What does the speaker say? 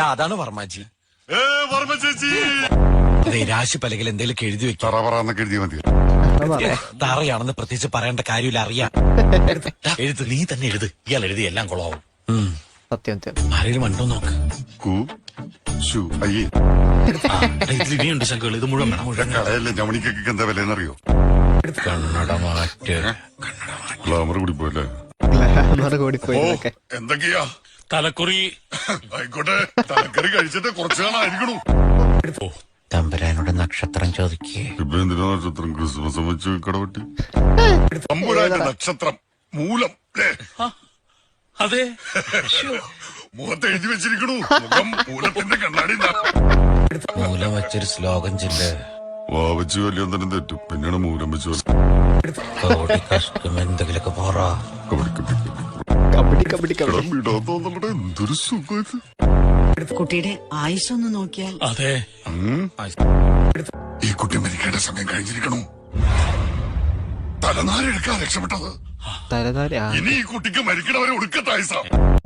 അതാണ് വർമാജി. വർമ്മ ചേച്ചി അതെ, രാശി പലകിൽ എന്തെങ്കിലും എഴുതി വെക്കാം. പറന്നൊക്കെ എഴുതിയാ മതി. തറയാണെന്ന് പ്രത്യേകിച്ച് പറയേണ്ട കാര്യമില്ല, അറിയാം. എഴുത്ത് നീ തന്നെ എഴുത്. ഇയാൾ എഴുതി എല്ലാം കൊളാവും. സത്യം സത്യം. ആരെങ്കിലും ഉണ്ടോ നോക്ക്. അയ്യേ ഇതിൽ ഇനിയുണ്ട് ശങ്കൾ. ഇത് മുഴുവൻ മുഴുവൻ കടയല്ലേ ജമണിക്കൊക്കെ എന്താ വിലയെന്നറിയോ? കണ്ണട മാറ്റ്. ഗ്ലാമർ കൂടി പോയല്ലേ? കൂടി പോയി. എന്തൊക്കെയാ തലക്കുറി ആയിക്കോട്ടെ. തലക്കറി കഴിച്ചിട്ട് കുറച്ചു കാണായിരിക്കണു. തമ്പുരാനോട് നക്ഷത്രം ചോദിക്കേ. ഇപ്പൊ എന്തിനാ നക്ഷത്രം? ക്രിസ്മസ് വെച്ച് കടവട്ടി. തമ്പുരാന്റെ നക്ഷത്രം മൂലം. അതെ, മുഖത്ത് എഴുതി വെച്ചിരിക്കണു. മുഖം മൂലത്തിന്റെ കണ്ണാടി. മൂലം വെച്ചൊരു ശ്ലോകം ചെല്ല്. വാവച്ച് വലിയ തന്നെ തെറ്റും. പിന്നെയാണ് മൂലം വെച്ച് കഷ്ടം എന്തെങ്കിലൊക്കെ പോറ. കബഡി കബഡി കബഡി. വിടാത്തോന്നുള്ളത് എന്തൊരു സുഖം. കുട്ടിയുടെ ആയുസൊന്ന് നോക്കിയാൽ. അതെ, ഈ കുട്ടി മരിക്കേണ്ട സമയം കഴിഞ്ഞിരിക്കണു. തലനാരെടുക്കാൻ രക്ഷപ്പെട്ടത്. തലനാരി. ഇനി ഈ കുട്ടിക്ക് മരിക്കണവരെ ഒടുക്കത്തായുസ.